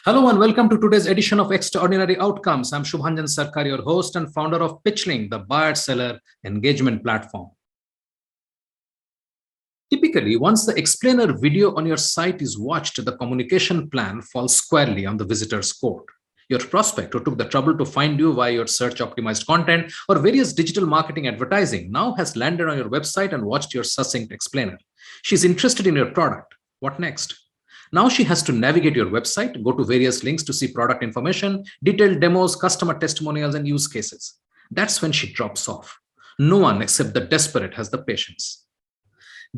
Hello and welcome to today's edition of Extraordinary Outcomes. I'm Shubhanjan Sarkar, your host and founder of Pitchling, the buyer-seller engagement platform. Typically, once the explainer video on your site is watched, the communication plan falls squarely on the visitor's court. Your prospect who took the trouble to find you via your search-optimized content or various digital marketing advertising now has landed on your website and watched your succinct explainer. She's interested in your product. What next? Now she has to navigate your website, go to various links to see product information, detailed demos, customer testimonials, and use cases. That's when she drops off. No one except the desperate has the patience.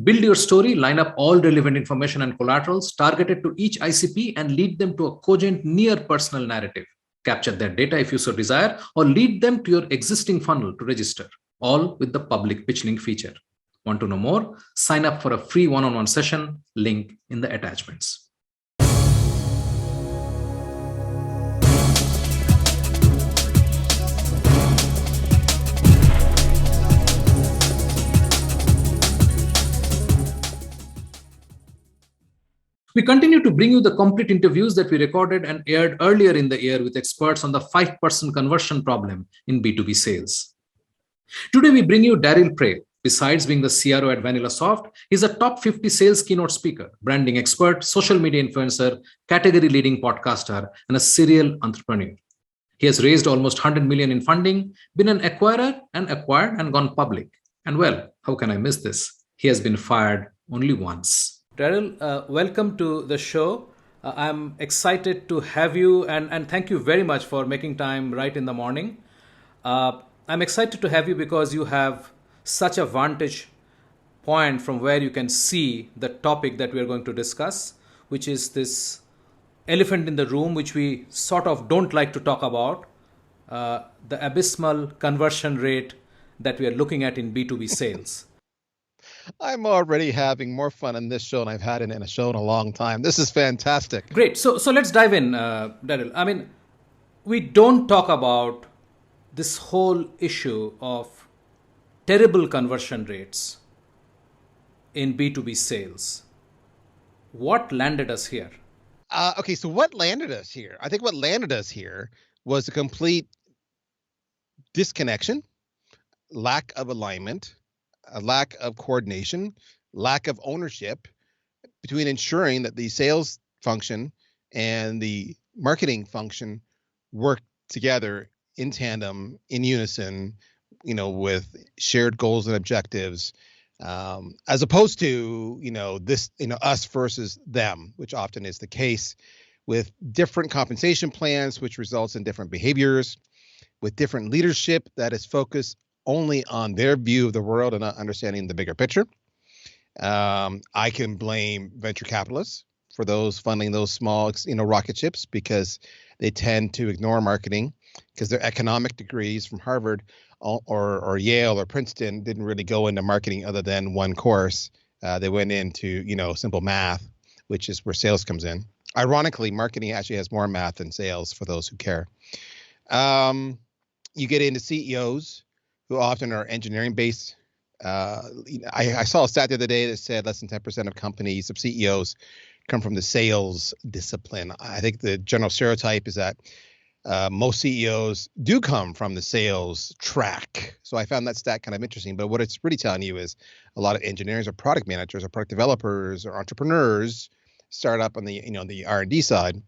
Build your story, line up all relevant information and collaterals, target it to each ICP, and lead them to a cogent, near-personal narrative. Capture their data if you so desire, or lead them to your existing funnel to register, all with the public pitch link feature. Want to know more? Sign up for a free one-on-one session, link in the attachments. We continue to bring you the complete interviews that we recorded and aired earlier in the year with experts on the 5% conversion problem in B2B sales. Today, we bring you Daryl Prey. Besides being the CRO at VanillaSoft, he's a top 50 sales keynote speaker, branding expert, social media influencer, category-leading podcaster, and a serial entrepreneur. He has raised almost 100 million in funding, been an acquirer and acquired and gone public. And well, how can I miss this? He has been fired only once. Daryl, welcome to the show. I'm excited to have you and thank you very much for making time right in the morning. I'm excited to have you because you have such a vantage point from where you can see the topic that we are going to discuss, which is this elephant in the room, which we sort of don't like to talk about, the abysmal conversion rate that we are looking at in B2B sales. I'm already having more fun in this show than I've had in a show in a long time. This is fantastic. Great. So let's dive in, Daryl. I mean, we don't talk about this whole issue of terrible conversion rates in B2B sales. What landed us here? Okay, so what landed us here? I think what landed us here was a complete disconnection, lack of alignment, a lack of coordination, lack of ownership between ensuring that the sales function and the marketing function work together in tandem, in unison, with shared goals and objectives, as opposed to, us versus them, which often is the case, with different compensation plans, which results in different behaviors, with different leadership that is focused only on their view of the world and not understanding the bigger picture. I can blame venture capitalists for those funding those small, rocket ships because they tend to ignore marketing because their economic degrees from Harvard or Yale or Princeton didn't really go into marketing other than one course. They went into, simple math, which is where sales comes in. Ironically, marketing actually has more math than sales for those who care. You get into CEOs who often are engineering based. I saw a stat the other day that said less than 10% of companies, of CEOs, come from the sales discipline. I think the general stereotype is that most CEOs do come from the sales track. So I found that stat kind of interesting. But what it's really telling you is a lot of engineers or product managers or product developers or entrepreneurs start up on the, the R&D side.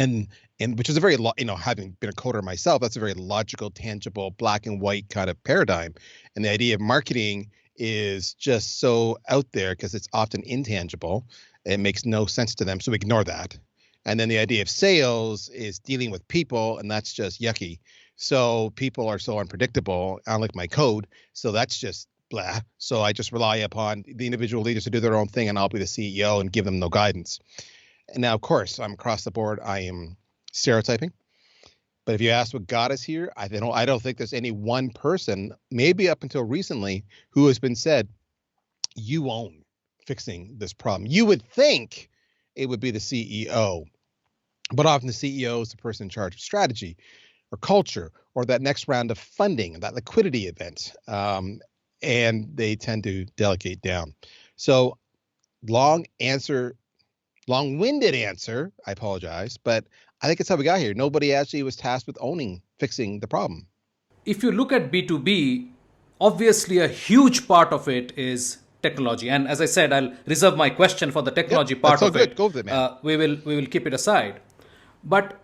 And which is a very, having been a coder myself, that's a very logical, tangible, black and white kind of paradigm. And the idea of marketing is just so out there because it's often intangible. It makes no sense to them. So ignore that. And then the idea of sales is dealing with people, and that's just yucky. So people are so unpredictable, unlike my code. So that's just blah. So I just rely upon the individual leaders to do their own thing, and I'll be the CEO and give them no guidance. And now, of course, I'm across the board. I am stereotyping. But if you ask what got us here, I don't think there's any one person, maybe up until recently, who has been said, you own fixing this problem. You would think it would be the CEO. But often the CEO is the person in charge of strategy or culture or that next round of funding, that liquidity event. And they tend to delegate down. So long answer long-winded answer. I apologize, but I think it's how we got here. Nobody actually was tasked with fixing the problem. If you look at B2B, obviously a huge part of it is technology. And as I said, I'll reserve my question for the technology part that's so of good. it. Go with it, man. We will keep it aside. But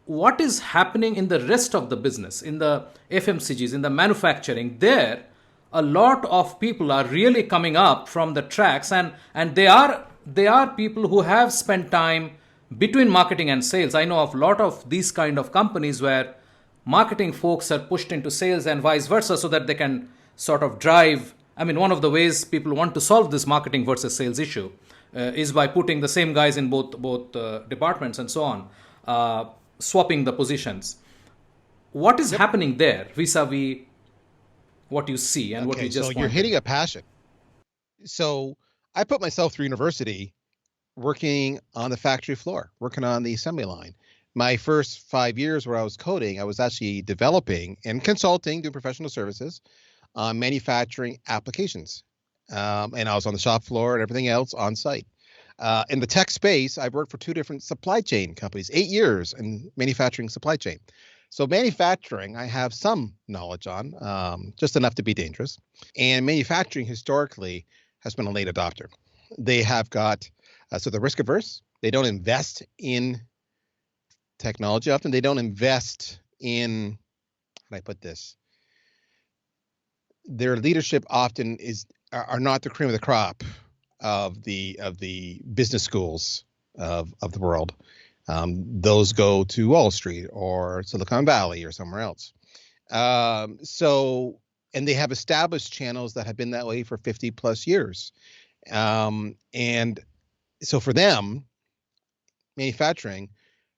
what is happening in the rest of the business, in the FMCGs, in the manufacturing? There, a lot of people are really coming up from the tracks, and they are people who have spent time between marketing and sales. I know of a lot of these kind of companies where marketing folks are pushed into sales and vice versa, so that they can sort of drive. I mean, one of the ways people want to solve this marketing versus sales issue is by putting the same guys in both departments and so on, swapping the positions. What is happening there vis-a-vis what you see and what you just so you're hitting a passion. So I put myself through university working on the factory floor, working on the assembly line. My first 5 years where I was coding, I was actually developing and consulting, doing professional services on manufacturing applications. And I was on the shop floor and everything else on site. In the tech space, I've worked for 2 different supply chain companies, 8 years in manufacturing supply chain. So manufacturing, I have some knowledge on, just enough to be dangerous. And manufacturing historically has been a late adopter. They have got, so they're risk averse. They don't invest in technology often. They don't invest in, how do I put this? Their leadership often are not the cream of the crop of the business schools of the world. Those go to Wall Street or Silicon Valley or somewhere else. And they have established channels that have been that way for 50 plus years. And so for them, manufacturing,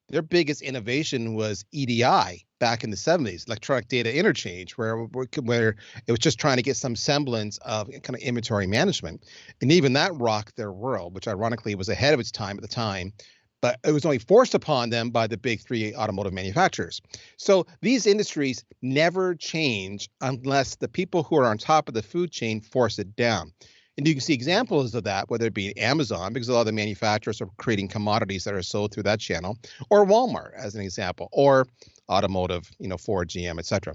their biggest innovation was EDI back in the 70s, electronic data interchange, where it was just trying to get some semblance of kind of inventory management. And even that rocked their world, which ironically was ahead of its time at the time, but it was only forced upon them by the big 3 automotive manufacturers. So these industries never change unless the people who are on top of the food chain force it down. And you can see examples of that, whether it be Amazon, because a lot of the manufacturers are creating commodities that are sold through that channel, or Walmart as an example, or automotive, Ford, GM, et cetera.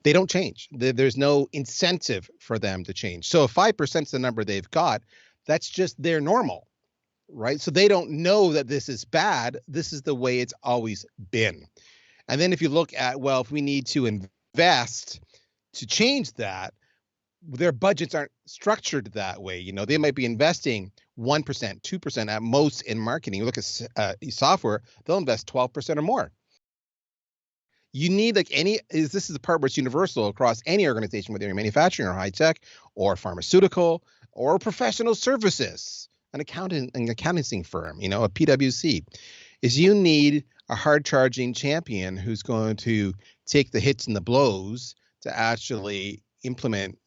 They don't change. There's no incentive for them to change. So if 5% is the number they've got, that's just their normal, right? So they don't know that this is bad. This is the way it's always been. And then if you look at, well, if we need to invest to change that, their budgets aren't structured that way. They might be investing 1%, 2% at most in marketing. You look at software, they'll invest 12% or more. You need this is the part where it's universal across any organization, whether you're manufacturing or high tech or pharmaceutical or professional services, an accounting firm, a PwC, is you need a hard charging champion who's going to take the hits and the blows to actually implement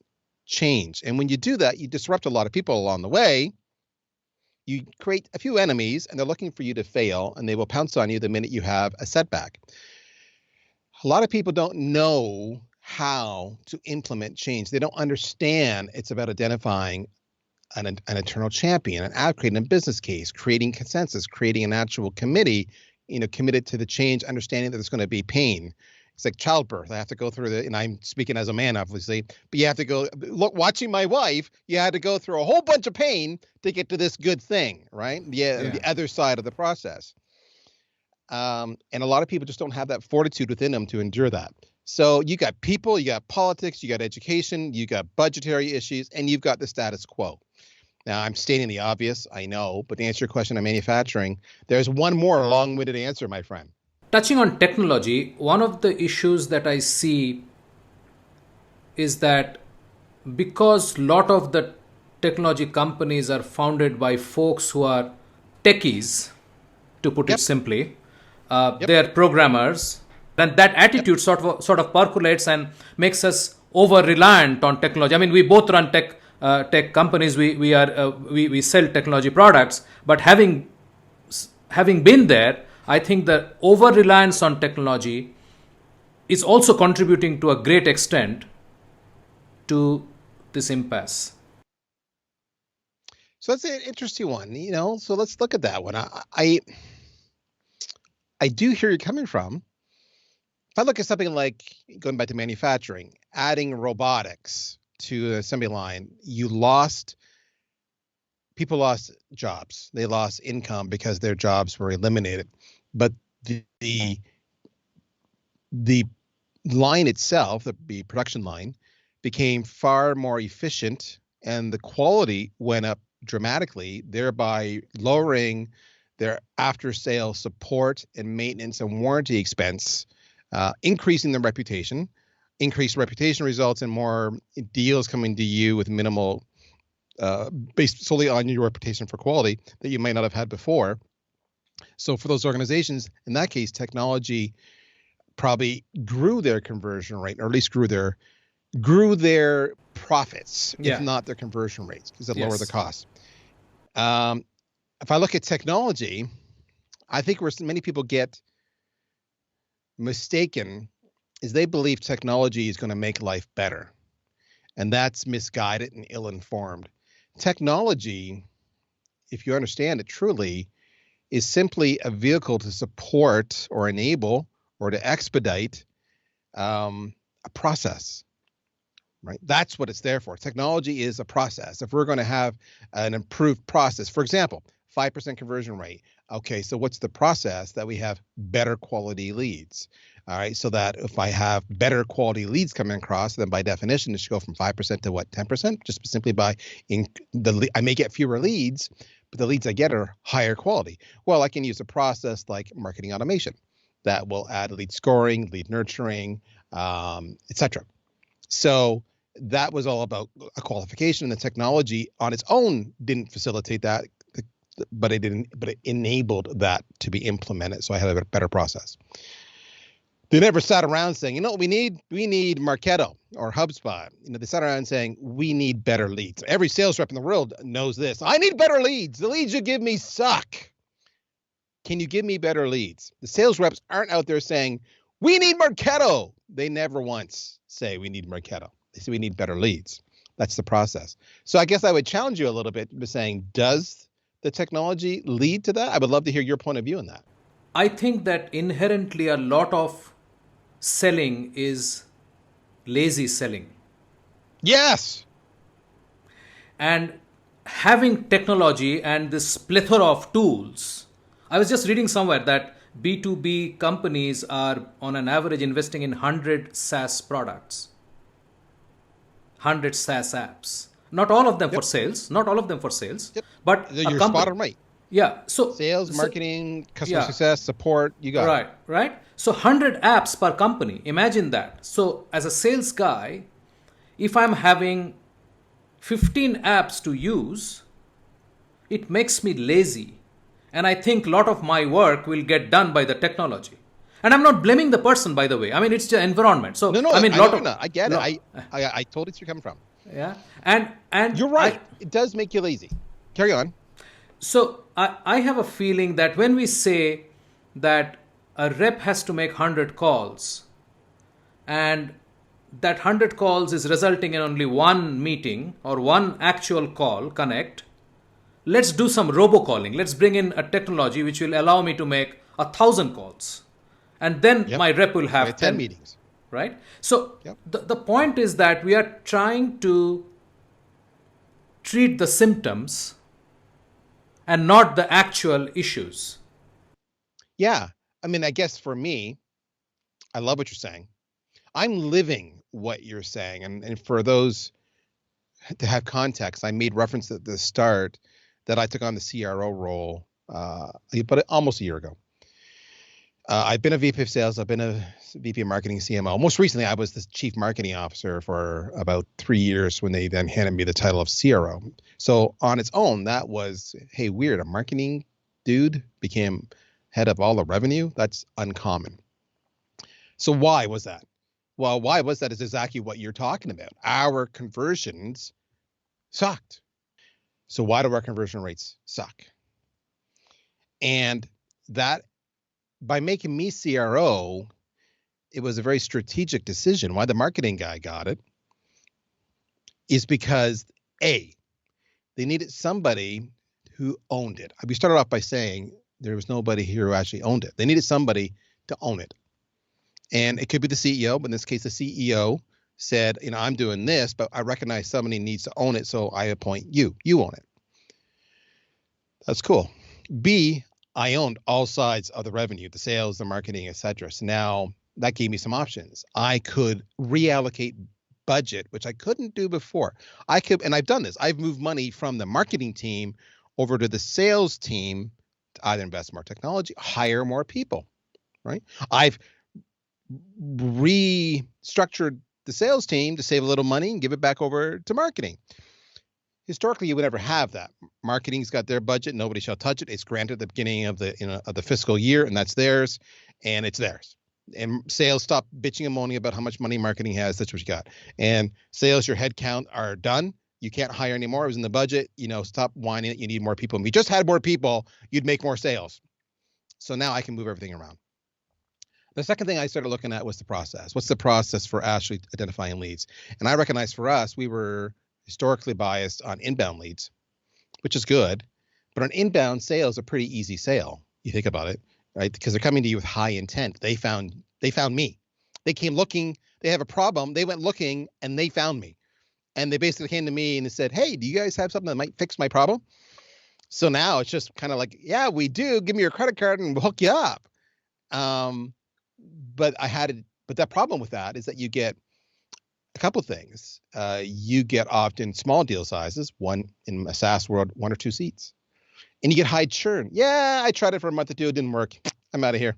change. And when you do that, you disrupt a lot of people along the way. You create a few enemies and they're looking for you to fail, and they will pounce on you the minute you have a setback. A lot of people don't know how to implement change. They don't understand it's about identifying an internal champion, creating a business case, creating consensus, creating an actual committee, committed to the change, understanding that there's going to be pain. It's like childbirth. I have to go through and I'm speaking as a man, obviously, but you have to go, look, watching my wife, you had to go through a whole bunch of pain to get to this good thing, right? The other side of the process. And a lot of people just don't have that fortitude within them to endure that. So you got people, you got politics, you got education, you got budgetary issues, and you've got the status quo. Now, I'm stating the obvious, I know, but to answer your question on manufacturing, there's one more long-winded answer, my friend. Touching on technology, one of the issues that I see is that because a lot of the technology companies are founded by folks who are techies, to put it simply, they're programmers, then that attitude sort of percolates and makes us over-reliant on technology. I mean, we both run tech companies, we sell technology products, but having been there, I think the over-reliance on technology is also contributing to a great extent to this impasse. So that's an interesting one, So let's look at that one. I do hear you coming from. If I look at something like going back to manufacturing, adding robotics to the assembly line, people lost jobs. They lost income because their jobs were eliminated. But the line itself, the production line, became far more efficient, and the quality went up dramatically, thereby lowering their after-sale support and maintenance and warranty expense, increasing their reputation. Increased reputation results in more deals coming to you with minimal, based solely on your reputation for quality that you might not have had before. So for those organizations, in that case, technology probably grew their conversion rate, or at least grew their profits, if not their conversion rates, because it lowered the cost. If I look at technology, I think where many people get mistaken is they believe technology is going to make life better. And that's misguided and ill-informed. Technology, if you understand it truly, is simply a vehicle to support or enable or to expedite a process, right? That's what it's there for. Technology is a process. If we're going to have an improved process, for example, 5% conversion rate. Okay, so what's the process? That we have better quality leads. All right, so that if I have better quality leads coming across, then by definition, it should go from 5% to what, 10%? Just simply by I may get fewer leads, but the leads I get are higher quality. Well, I can use a process like marketing automation that will add lead scoring, lead nurturing, etc. So that was all about a qualification, and the technology on its own didn't facilitate that, but it enabled that to be implemented. So I had a better process. They never sat around saying, we need Marketo or HubSpot. They sat around saying, we need better leads. Every sales rep in the world knows this. I need better leads. The leads you give me suck. Can you give me better leads? The sales reps aren't out there saying, we need Marketo. They never once say we need Marketo. They say we need better leads. That's the process. So I guess I would challenge you a little bit by saying, does the technology lead to that? I would love to hear your point of view on that. I think that inherently a lot of selling is lazy selling. Yes. And having technology and this plethora of tools, I was just reading somewhere that B2B companies are on an average investing in 100 SaaS products, 100 SaaS apps. Not all of them for sales, but you're spot on right. Yeah. So sales, marketing, customer success, support, you got it. Right. So 100 apps per company. Imagine that. So as a sales guy, if I'm having 15 apps to use, it makes me lazy. And I think a lot of my work will get done by the technology. And I'm not blaming the person, by the way. I mean, it's the environment. So no, I mean, I get it. I totally see where you're coming from. Yeah. And you're right. It does make you lazy. Carry on. So I have a feeling that when we say that a rep has to make 100 calls and that 100 calls is resulting in only one meeting or one actual call connect, let's do some robocalling. Let's bring in a technology which will allow me to make 1,000 calls. And then my rep will have 10 meetings. Right? So the point is that we are trying to treat the symptoms and not the actual issues. Yeah. I mean, I guess for me, I love what you're saying. I'm living what you're saying. And for those to have context, I made reference at the start that I took on the CRO role, but almost a year ago. I've been a VP of sales. I've been a VP of marketing, CMO. Most recently, I was the chief marketing officer for about 3 years when they then handed me the title of CRO. So on its own, that was, hey, weird. A marketing dude became head of all the revenue. That's uncommon. So why was that? Well, why was that is exactly what you're talking about. Our conversions sucked. So why do our conversion rates suck? And that, by making me CRO, it was a very strategic decision. Why the marketing guy got it is because, A, They needed somebody who owned it. We started off by saying there was nobody here who actually owned it. They needed somebody to own it. And it could be the CEO, but in this case, the CEO said, I'm doing this, but I recognize somebody needs to own it, so I appoint you. You own it. That's cool. B, I owned all sides of the revenue, the sales, the marketing, etc. So now that gave me some options. I could reallocate budget, which I couldn't do before. I could, and I've done this. I've moved money from the marketing team over to the sales team to either invest in more technology, hire more people, right? I've restructured the sales team to save a little money and give it back over to marketing. Historically, you would never have that. Marketing's got their budget; nobody shall touch it. It's granted at the beginning of the fiscal year, and that's theirs, and it's theirs. And sales, stop bitching and moaning about how much money marketing has. That's what you got. And sales, your headcount are done. You can't hire anymore. It was in the budget. Stop whining that you need more people. If you just had more people, you'd make more sales. So now I can move everything around. The second thing I started looking at was the process. What's the process for actually identifying leads? And I recognize for us, we were historically biased on inbound leads, which is good. But on inbound sales, a pretty easy sale. You think about it, right? Because they're coming to you with high intent. They found me. They came looking. They have a problem. They went looking and they found me. And they basically came to me and they said, hey, do you guys have something that might fix my problem? So now it's just kind of like, yeah, we do. Give me your credit card and we'll hook you up. But that problem with that is that you get a couple things. You get often small deal sizes, one in a SaaS world, 1 or 2 seats. And you get high churn. Yeah, I tried it for a month or two. It didn't work. I'm out of here.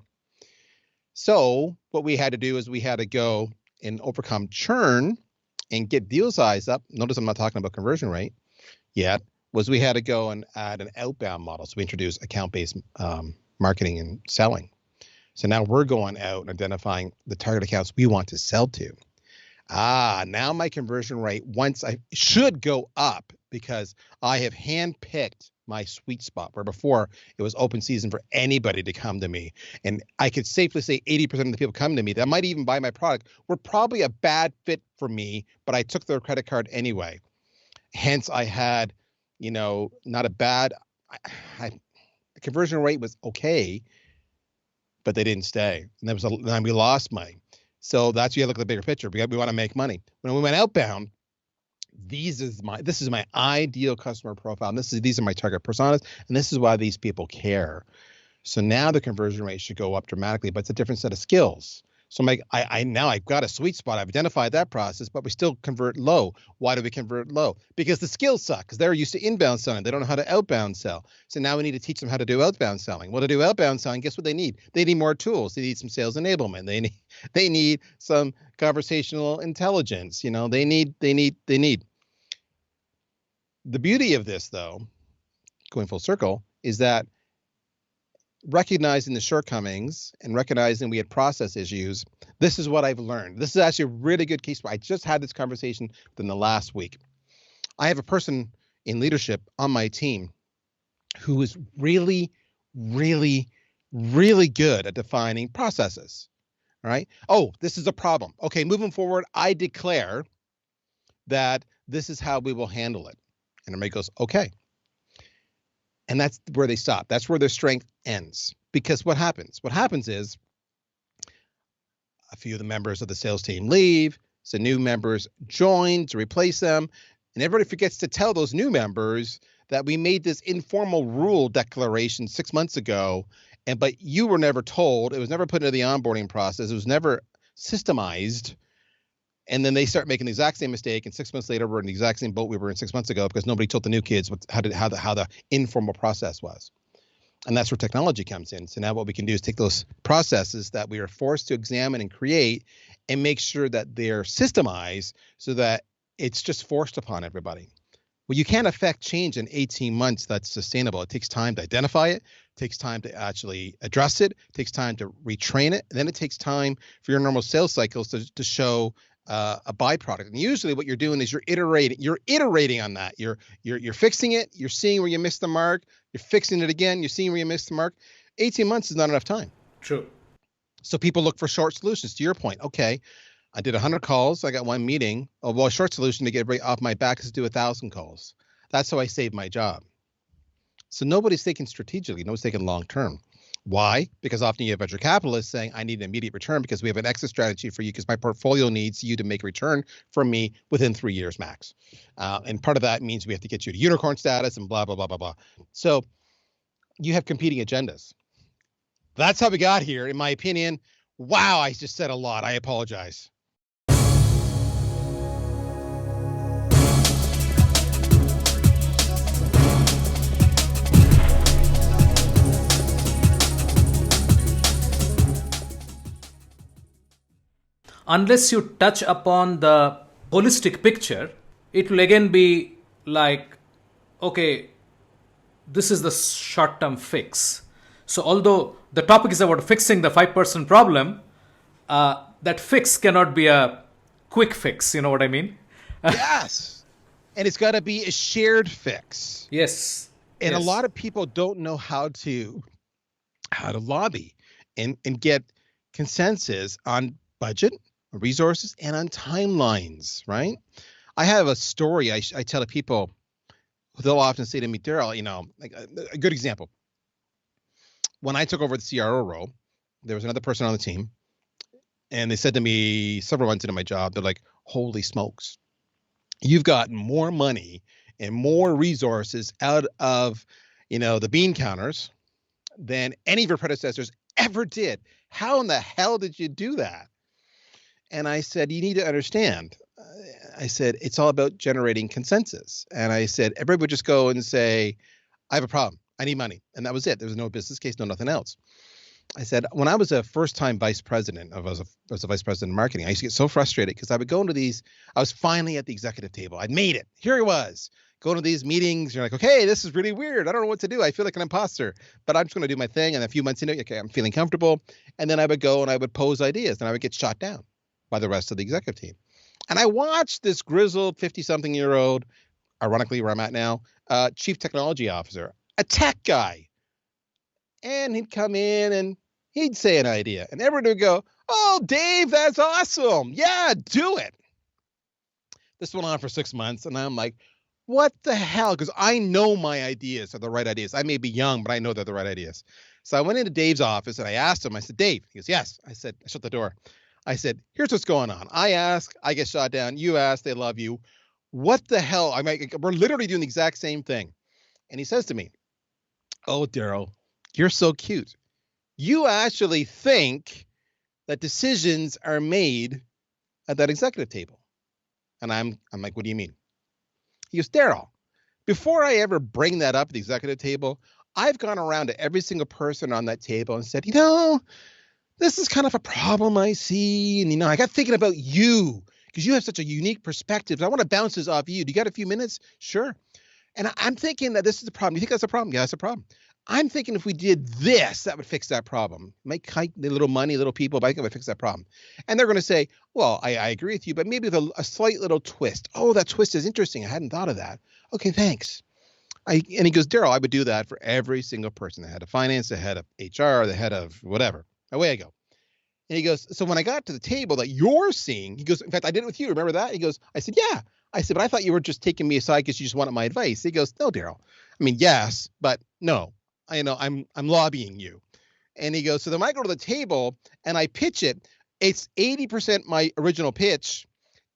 So what we had to do is we had to go and overcome churn and get deal size up. Notice I'm not talking about conversion rate yet. Was we had to go and add an outbound model. So we introduced account-based marketing and selling. So now we're going out and identifying the target accounts we want to sell to. Now my conversion rate should go up because I have handpicked my sweet spot, where before it was open season for anybody to come to me. And I could safely say 80% of the people coming to me that might even buy my product were probably a bad fit for me, but I took their credit card anyway. Hence I had, not a bad, the conversion rate was okay, but they didn't stay. And then we lost money. So that's, you look at the bigger picture. We want to make money. When we went outbound, this is my ideal customer profile. And these are my target personas. And this is why these people care. So now the conversion rate should go up dramatically, but it's a different set of skills. So I've got a sweet spot. I've identified that process, but we still convert low. Why do we convert low? Because the skills suck, because they're used to inbound selling. They don't know how to outbound sell. So now we need to teach them how to do outbound selling. Well, to do outbound selling, guess what they need? They need more tools. They need some sales enablement. They need some conversational intelligence. They need. The beauty of this, though, going full circle, is that recognizing the shortcomings and recognizing we had process issues, this is what I've learned. This is actually a really good case. I just had this conversation within the last week. I have a person in leadership on my team who is really, really, really good at defining processes. All right. Oh, this is a problem. Okay, moving forward, I declare that this is how we will handle it. And everybody goes, okay. And that's where they stop. That's where their strength ends. Because what happens? What happens is a few of the members of the sales team leave, so new members join to replace them, and everybody forgets to tell those new members that we made this informal rule declaration 6 months ago, but you were never told. It was never put into the onboarding process. It was never systemized. And then they start making the exact same mistake, and 6 months later, we're in the exact same boat we were in 6 months ago because nobody told the new kids how the informal process was. And that's where technology comes in. So now what we can do is take those processes that we are forced to examine and create and make sure that they're systemized so that it's just forced upon everybody. Well, you can't affect change in 18 months that's sustainable. It takes time to identify it, takes time to actually address it, takes time to retrain it, and then it takes time for your normal sales cycles to show a byproduct. And usually what you're doing is you're iterating on that. You're fixing it. You're seeing where you missed the mark. You're fixing it again. You're seeing where you missed the mark. 18 months is not enough time. True. So people look for short solutions. To your point, okay, I did 100 calls. I got one meeting. Oh, well, a short solution to get right off my back is to do 1,000 calls. That's how I saved my job. So nobody's thinking strategically. Nobody's thinking long term. Why? Because often you have venture capitalists saying, I need an immediate return because we have an exit strategy for you because my portfolio needs you to make a return from me within 3 years max. And part of that means we have to get you to unicorn status and blah, blah, blah, blah, blah. So you have competing agendas. That's how we got here, in my opinion. Wow, I just said a lot. I apologize. Unless you touch upon the holistic picture, it will again be like, okay, this is the short-term fix. So although the topic is about fixing the 5% problem, that fix cannot be a quick fix. You know what I mean? Yes. And it's got to be a shared fix. Yes. And yes. A lot of people don't know how to lobby and get consensus on budget, resources, and on timelines, right? I have a story I tell to people. They'll often say to me, Daryl, like a good example. When I took over the CRO role, there was another person on the team, and they said to me several months into my job, they're like, holy smokes, you've gotten more money and more resources out of, the bean counters than any of your predecessors ever did. How in the hell did you do that? And I said, you need to understand. I said, it's all about generating consensus. And I said, everybody would just go and say, I have a problem. I need money. And that was it. There was no business case, no nothing else. I said, when I was a first-time vice president, I was a vice president of marketing, I used to get so frustrated because I would go into these, I was finally at the executive table. I'd made it. Here I was. Going to these meetings, you're like, okay, this is really weird. I don't know what to do. I feel like an imposter, but I'm just going to do my thing. And a few months into it, okay, I'm feeling comfortable. And then I would go and I would pose ideas and I would get shot down by the rest of the executive team. And I watched this grizzled 50-something-year-old, ironically where I'm at now, chief technology officer, a tech guy. And he'd come in and he'd say an idea. And everyone would go, oh, Dave, that's awesome. Yeah, do it. This went on for 6 months. And I'm like, what the hell? Because I know my ideas are the right ideas. I may be young, but I know they're the right ideas. So I went into Dave's office and I asked him, I said, Dave, he goes, yes. I said, I shut the door. I said, here's what's going on. I ask, I get shot down. You ask, they love you. What the hell? We're literally doing the exact same thing. And he says to me, oh, Daryl, you're so cute. You actually think that decisions are made at that executive table. And I'm like, what do you mean? He goes, Daryl, before I ever bring that up at the executive table, I've gone around to every single person on that table and said, this is kind of a problem I see. And, I got thinking about you because you have such a unique perspective. I want to bounce this off you. Do you got a few minutes? Sure. And I'm thinking that this is the problem. You think that's a problem? Yeah, that's a problem. I'm thinking if we did this, that would fix that problem. Make the little money, little people, but I think it would fix that problem. And they're going to say, well, I agree with you, but maybe with a slight little twist. Oh, that twist is interesting. I hadn't thought of that. Okay, thanks. And he goes, Daryl, I would do that for every single person, the head of finance, the head of HR, the head of whatever. Away I go. And he goes, so when I got to the table that you're seeing, he goes, in fact, I did it with you. Remember that? He goes, I said, yeah. I said, but I thought you were just taking me aside because you just wanted my advice. He goes, no, Daryl. I mean, yes, but no. I'm lobbying you. And he goes, so then when I go to the table and I pitch it, it's 80% my original pitch.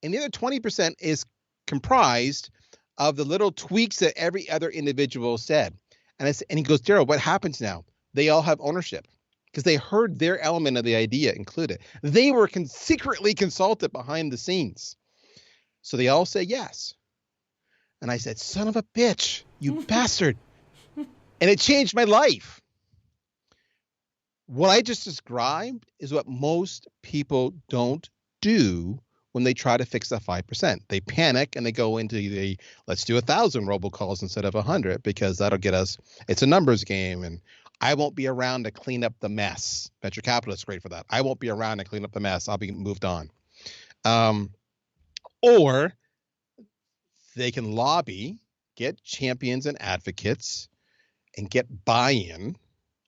And the other 20% is comprised of the little tweaks that every other individual said. And he goes, Daryl, what happens now? They all have ownership because they heard their element of the idea included. They were secretly consulted behind the scenes. So they all say yes. And I said, son of a bitch, you bastard. And it changed my life. What I just described is what most people don't do when they try to fix that 5%. They panic and they go into let's do 1,000 robocalls instead of 100 because that'll get us, it's a numbers game and I won't be around to clean up the mess. Venture capital is great for that. I won't be around to clean up the mess. I'll be moved on. Or they can lobby, get champions and advocates, and get buy-in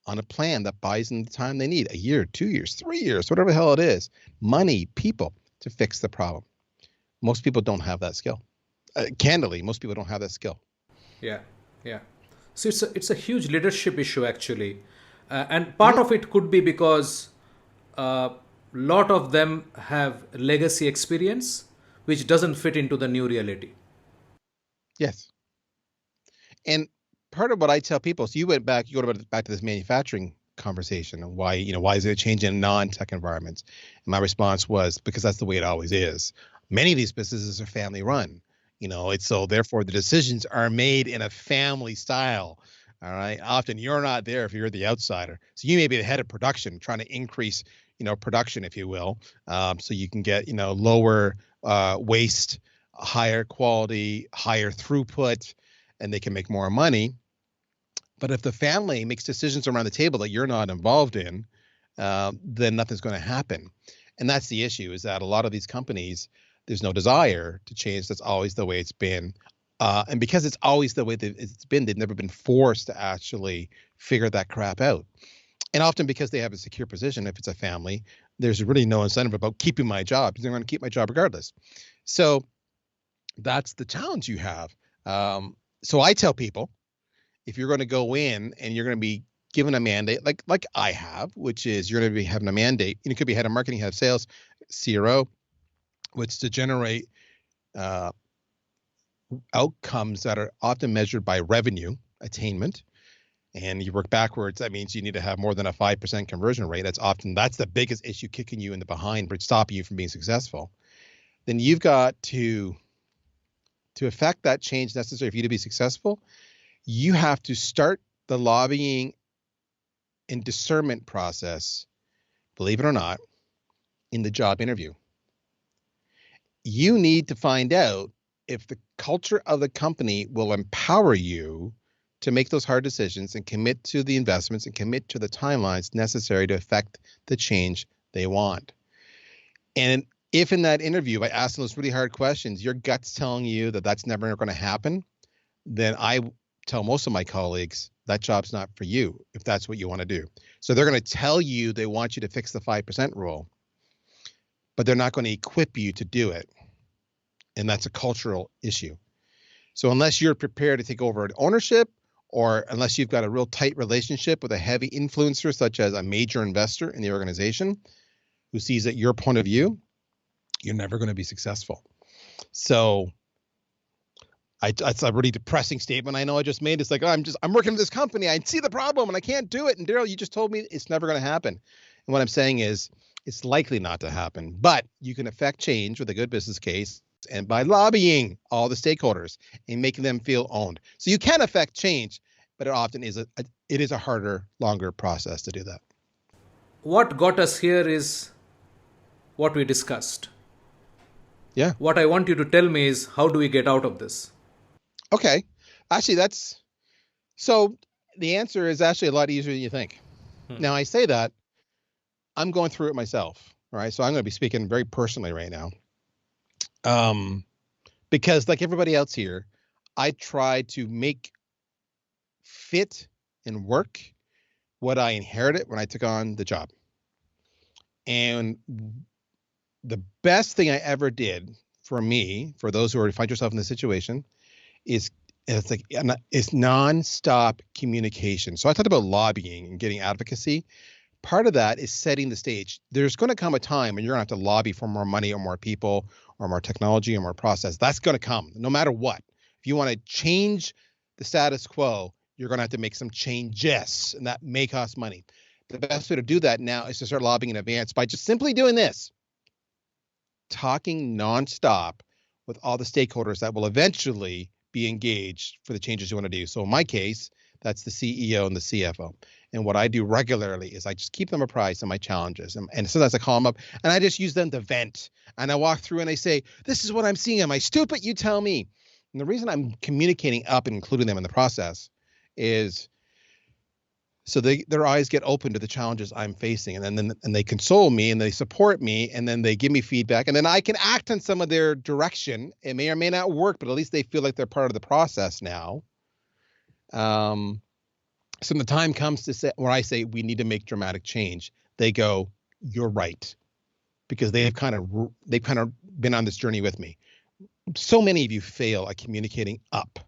on a plan that buys them the time they need, a year, 2 years, 3 years, whatever the hell it is, money, people to fix the problem. Most people don't have that skill. Candidly, most people don't have that skill. Yeah, yeah. So it's a huge leadership issue actually, and part of it could be because a lot of them have legacy experience which doesn't fit into the new reality. Yes. And part of what I tell people, so you go back to this manufacturing conversation and why is it a change in non-tech environments? And my response was because that's the way it always is. Many of these businesses are family run. It's so therefore the decisions are made in a family style. All right. Often you're not there if you're the outsider. So you may be the head of production trying to increase, production, if you will, so you can get, lower waste, higher quality, higher throughput, and they can make more money. But if the family makes decisions around the table that you're not involved in, then nothing's going to happen. And that's the issue, is that a lot of these companies, there's no desire to change. That's always the way it's been. And because it's always the way that it's been, they've never been forced to actually figure that crap out. And often because they have a secure position, if it's a family, there's really no incentive about keeping my job, because they're going to keep my job regardless. So that's the challenge you have. So I tell people, if you're going to go in and you're going to be given a mandate, like I have, which is you're going to be having a mandate, it could be head of marketing, head of sales, CRO, which is to generate outcomes that are often measured by revenue attainment. And you work backwards, that means you need to have more than a 5% conversion rate. That's the biggest issue kicking you in the behind, but stopping you from being successful. Then you've got to affect that change necessary for you to be successful. You have to start the lobbying and discernment process, believe it or not, in the job interview. You need to find out if the culture of the company will empower you to make those hard decisions and commit to the investments and commit to the timelines necessary to affect the change they want. And if in that interview, by asking those really hard questions, your gut's telling you that that's never going to happen, then I tell most of my colleagues that job's not for you if that's what you want to do. So they're going to tell you they want you to fix the 5% rule, but they're not going to equip you to do it. And that's a cultural issue. So unless you're prepared to take over ownership, or unless you've got a real tight relationship with a heavy influencer, such as a major investor in the organization who sees it your point of view, you're never going to be successful. So it's a really depressing statement. I know I just made. It's like, I'm working for this company. I see the problem and I can't do it. And Daryl, you just told me it's never going to happen. And what I'm saying is it's likely not to happen, but you can affect change with a good business case and by lobbying all the stakeholders and making them feel owned. So you can affect change, but it often is a harder, longer process to do that. What got us here is what we discussed. Yeah. What I want you to tell me is, how do we get out of this? Okay. Actually, so the answer is actually a lot easier than you think. Now, I say that I'm going through it myself. All right. So I'm going to be speaking very personally right now. Because like everybody else here, I try to make fit and work what I inherited when I took on the job. And the best thing I ever did for me, for those who find yourself in this situation, is nonstop communication. So I talked about lobbying and getting advocacy. Part of that is setting the stage. There's going to come a time when you're going to have to lobby for more money or more people or more technology or more process. That's going to come no matter what. If you want to change the status quo, you're going to have to make some changes, and that may cost money. The best way to do that now is to start lobbying in advance by just simply doing this. Talking nonstop with all the stakeholders that will eventually be engaged for the changes you want to do. So in my case, that's the CEO and the CFO. And what I do regularly is I just keep them apprised of my challenges. And sometimes I call them up and I just use them to vent. And I walk through and I say, this is what I'm seeing. Am I stupid? You tell me. And the reason I'm communicating up and including them in the process is so their eyes get open to the challenges I'm facing, and then they console me and they support me, and then they give me feedback, and then I can act on some of their direction. It may or may not work, but at least they feel like they're part of the process now. So when the time comes to say, where I say we need to make dramatic change, they go, "You're right," because they've kind of been on this journey with me. So many of you fail at communicating up.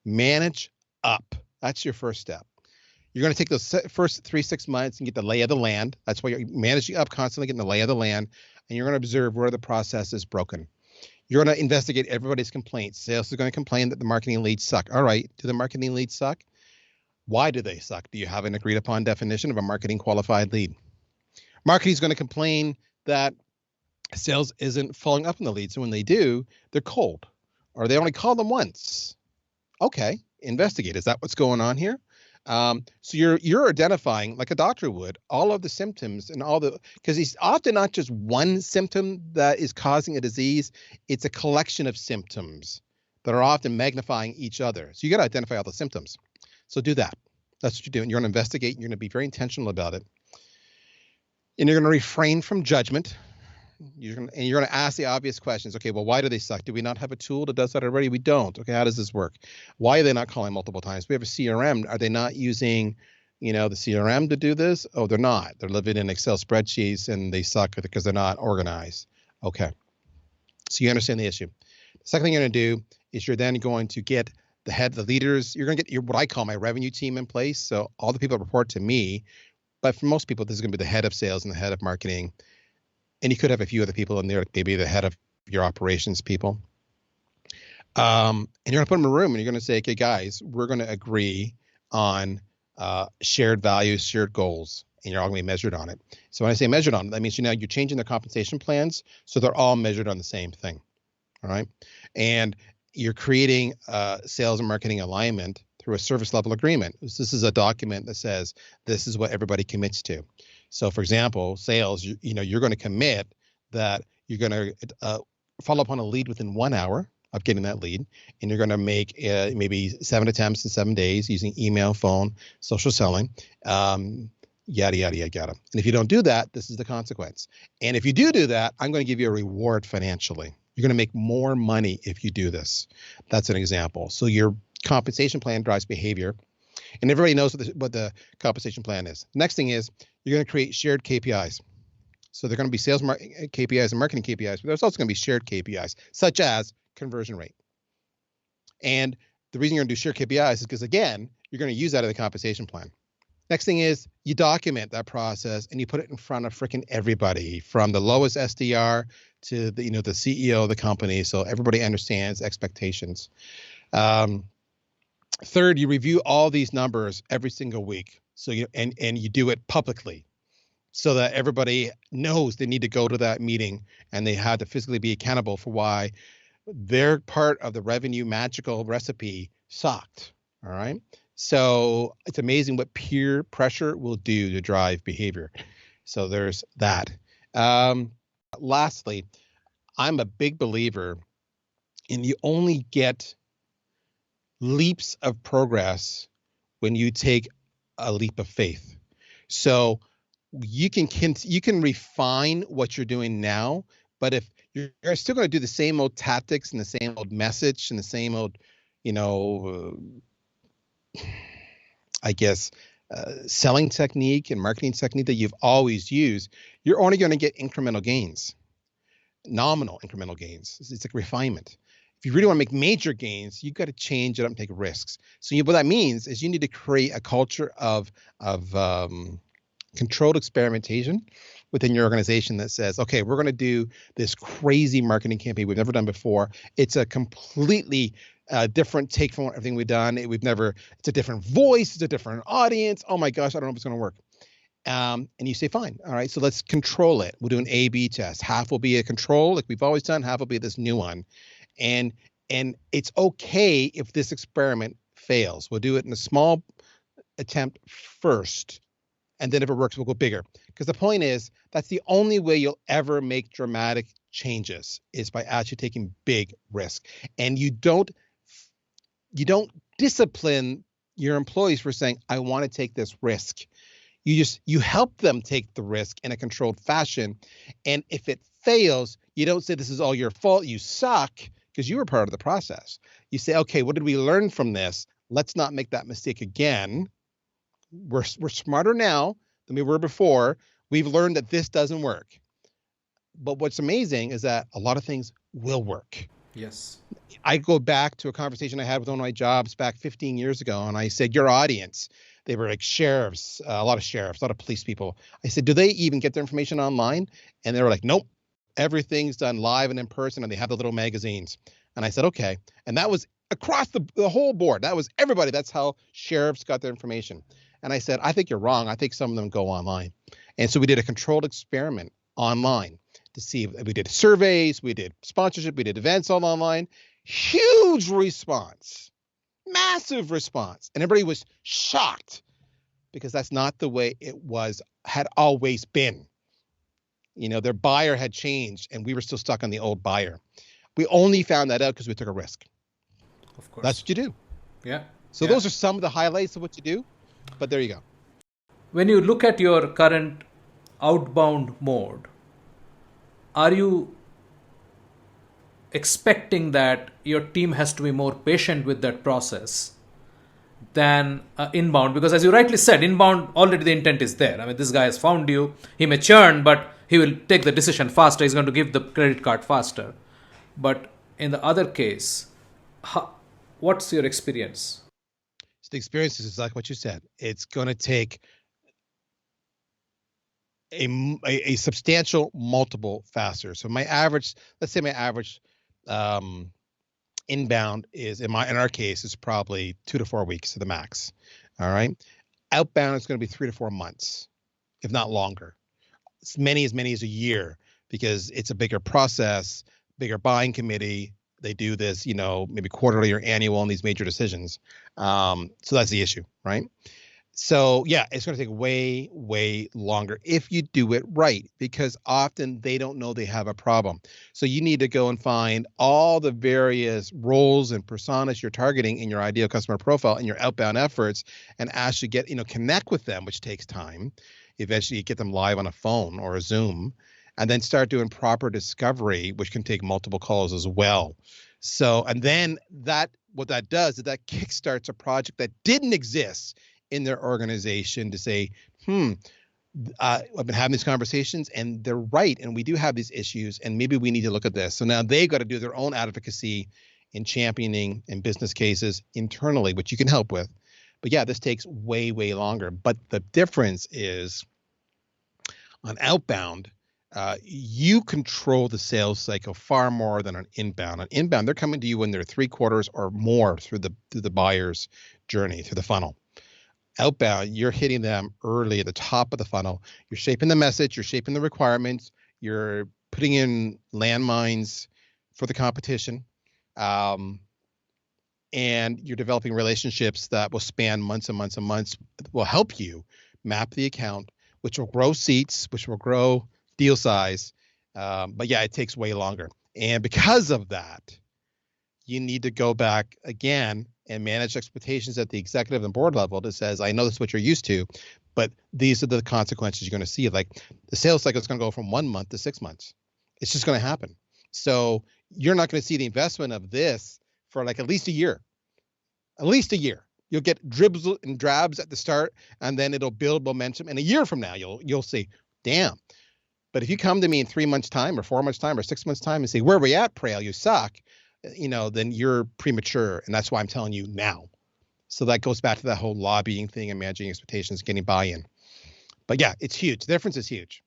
Manage up. That's your first step. You're going to take those first 3-6 months and get the lay of the land. That's why you're managing up, constantly getting the lay of the land. And you're going to observe where the process is broken. You're going to investigate everybody's complaints. Sales is going to complain that the marketing leads suck. All right, do the marketing leads suck? Why do they suck? Do you have an agreed upon definition of a marketing qualified lead? Marketing is going to complain that sales isn't following up on the leads. So when they do, they're cold, or they only call them once. Okay, investigate. Is that what's going on here? So you're identifying, like a doctor would, all of the symptoms and because it's often not just one symptom that is causing a disease. It's a collection of symptoms that are often magnifying each other. So you got to identify all the symptoms. So do that. That's what you're doing. You're going to investigate, and you're going to be very intentional about it. And you're going to refrain from judgment. You're going to ask the obvious questions. Okay, well, why do they suck? Do we not have a tool that does that already? We don't. Okay, how does this work? Why are they not calling multiple times? We have a CRM. Are they not using, the CRM to do this? Oh, they're not. They're living in Excel spreadsheets, and they suck because they're not organized. Okay, so you understand the issue. The second thing you're going to do is you're then going to get the leaders. You're going to get what I call my revenue team in place. So all the people report to me, but for most people, this is going to be the head of sales and the head of marketing. And you could have a few other people in there, maybe the head of your operations people. And you're going to put them in a room, and you're going to say, okay, guys, we're going to agree on shared values, shared goals, and you're all going to be measured on it. So when I say measured on it, that means you're changing their compensation plans so they're all measured on the same thing. All right. And you're creating sales and marketing alignment through a service level agreement. This is a document that says this is what everybody commits to. So, for example, sales, you're going to commit that you're going to follow up on a lead within 1 hour of getting that lead, and you're going to make maybe 7 attempts in 7 days using email, phone, social selling, yada, yada, yada, yada. And if you don't do that, this is the consequence. And if you do that, I'm going to give you a reward financially. You're going to make more money if you do this. That's an example. So your compensation plan drives behavior. And everybody knows what the compensation plan is. Next thing is you're going to create shared KPIs. So they're going to be sales KPIs and marketing KPIs, but there's also going to be shared KPIs, such as conversion rate. And the reason you're going to do shared KPIs is because, again, you're going to use that in the compensation plan. Next thing is you document that process and you put it in front of freaking everybody, from the lowest SDR to the CEO of the company, so everybody understands expectations. Third, you review all these numbers every single week. So you do it publicly, so that everybody knows they need to go to that meeting and they have to physically be accountable for why their part of the revenue magical recipe sucked. All right. So it's amazing what peer pressure will do to drive behavior. So there's that. Lastly, I'm a big believer in you only get leaps of progress when you take a leap of faith. So you can refine what you're doing now, but if you're still going to do the same old tactics and the same old message and the same old, selling technique and marketing technique that you've always used, you're only going to get incremental gains, nominal incremental gains. It's like refinement. If you really want to make major gains, you've got to change it up and take risks. So what that means is you need to create a culture of controlled experimentation within your organization that says, okay, we're going to do this crazy marketing campaign we've never done before. It's a completely different take from everything we've done. It's a different voice. It's a different audience. Oh my gosh, I don't know if it's going to work. And you say, fine. All right, so let's control it. We'll do an A/B test. Half will be a control, like we've always done. Half will be this new one. And it's okay if this experiment fails. We'll do it in a small attempt first. And then if it works, we'll go bigger. Because the point is, that's the only way you'll ever make dramatic changes, is by actually taking big risk. And you don't discipline your employees for saying, I want to take this risk. You help them take the risk in a controlled fashion. And if it fails, you don't say this is all your fault, you suck, because you were part of the process. You say, okay, what did we learn from this? Let's not make that mistake again. We're smarter now than we were before. We've learned that this doesn't work. But what's amazing is that a lot of things will work. Yes. I go back to a conversation I had with one of my jobs back 15 years ago, and I said, your audience, they were like sheriffs, a lot of police people. I said, do they even get their information online? And they were like, nope, everything's done live and in person, and they have the little magazines. And I said, okay. And that was across the whole board. That was everybody. That's how sheriffs got their information. And I said, I think you're wrong. I think some of them go online. And so we did a controlled experiment online to see if we did surveys, we did sponsorship, we did events all online. Huge response, massive response. And everybody was shocked because that's not the way it had always been. You know, their buyer had changed and we were still stuck on the old buyer. We only found that out because we took a risk. Of course. That's what you do. Yeah. So those are some of the highlights of what you do, but there you go. When you look at your current outbound mode, are you expecting that your team has to be more patient with that process than inbound? Because as you rightly said, inbound, already the intent is there. I mean, this guy has found you. He may churn, but he will take the decision faster. He's going to give the credit card faster. But in the other case, what's your experience? So the experience is like what you said. It's going to take a substantial multiple faster. So let's say my average inbound is in our case is probably 2 to 4 weeks to the max. All right. Outbound is going to be 3 to 4 months, if not longer. As many as a year, because it's a bigger process, bigger buying committee. They do this, maybe quarterly or annual on these major decisions. So that's the issue, right? So yeah, it's going to take way, way longer if you do it right, because often they don't know they have a problem. So you need to go and find all the various roles and personas you're targeting in your ideal customer profile in your outbound efforts and actually connect with them, which takes time. Eventually you get them live on a phone or a Zoom, and then start doing proper discovery, which can take multiple calls as well. So, and then what that does is that kickstarts a project that didn't exist in their organization to say, I've been having these conversations and they're right. And we do have these issues and maybe we need to look at this. So now they've got to do their own advocacy in championing and business cases internally, which you can help with. But yeah, this takes way, way longer. But the difference is on outbound, you control the sales cycle far more than on inbound. On inbound, they're coming to you when they're 3/4 or more through the buyer's journey, through the funnel. Outbound, you're hitting them early at the top of the funnel. You're shaping the message, you're shaping the requirements, you're putting in landmines for the competition, and you're developing relationships that will span months and months and months, will help you map the account, which will grow seats, which will grow deal size. But yeah, it takes way longer. And because of that, you need to go back again and manage expectations at the executive and board level that says, I know this is what you're used to, but these are the consequences you're going to see. Like the sales cycle is going to go from 1 month to 6 months. It's just going to happen. So you're not going to see the investment of this for like at least a year. At least a year. You'll get dribs and drabs at the start, and then it'll build momentum. And a year from now, you'll say, damn. But if you come to me in 3 months' time or 4 months' time or 6 months' time and say, where are we at, Prail? You suck. Then you're premature. And that's why I'm telling you now. So that goes back to that whole lobbying thing and managing expectations, getting buy-in. But yeah, it's huge. The difference is huge.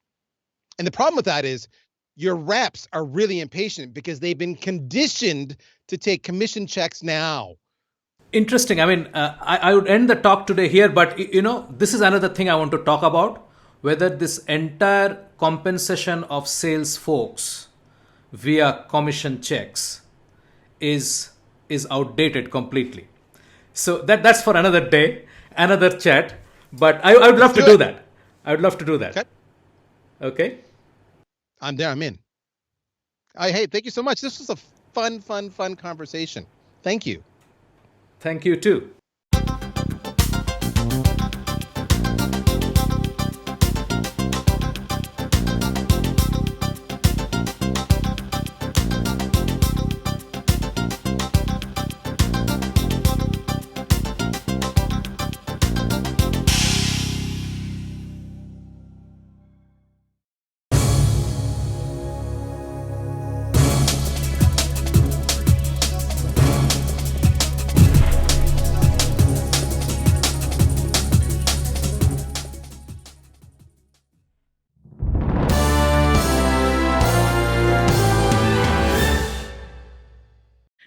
And the problem with that is your reps are really impatient because they've been conditioned to take commission checks now. Interesting. I mean, I would end the talk today here, but this is another thing I want to talk about, whether this entire compensation of sales folks via commission checks is outdated completely. So that's for another day, another chat. But I would love to do that. I would love to do that. Okay. I'm there. I'm in. Hey, thank you so much. This was a fun conversation. Thank you. Thank you too.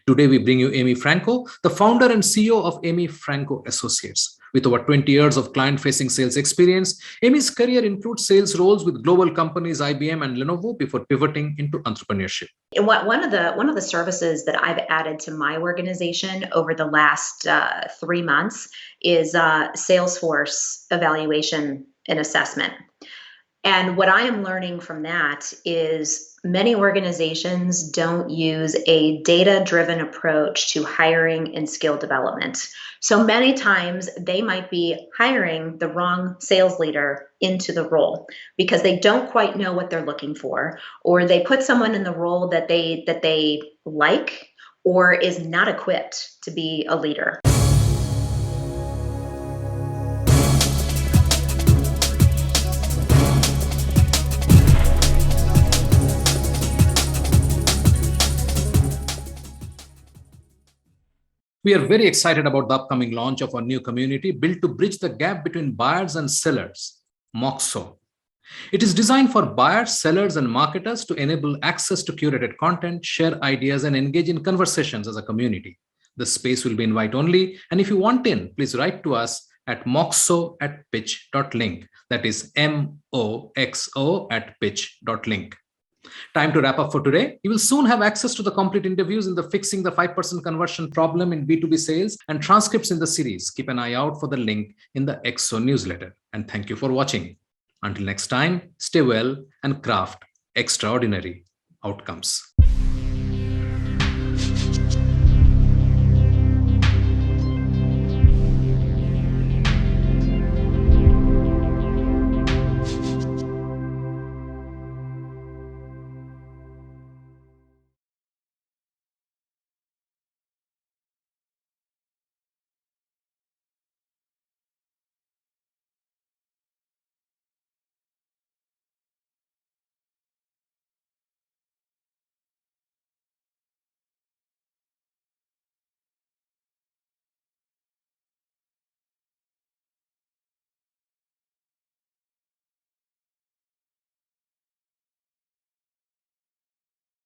Today, we bring you Amy Franco, the founder and CEO of Amy Franco Associates. With over 20 years of client-facing sales experience, Amy's career includes sales roles with global companies IBM and Lenovo before pivoting into entrepreneurship. One of the services that I've added to my organization over the last 3 months is Salesforce evaluation and assessment. And what I am learning from that is many organizations don't use a data-driven approach to hiring and skill development. So many times they might be hiring the wrong sales leader into the role because they don't quite know what they're looking for, or they put someone in the role that they like or is not equipped to be a leader. We are very excited about the upcoming launch of our new community built to bridge the gap between buyers and sellers, Moxo. It is designed for buyers, sellers, and marketers to enable access to curated content, share ideas, and engage in conversations as a community. The space will be invite only, and if you want in, please write to us at moxo@pitch.link. That is moxo@pitch.link. Time to wrap up for today. You will soon have access to the complete interviews in the Fixing the 5% Conversion Problem in B2B Sales and transcripts in the series. Keep an eye out for the link in the XO newsletter. And thank you for watching. Until next time, stay well and craft extraordinary outcomes.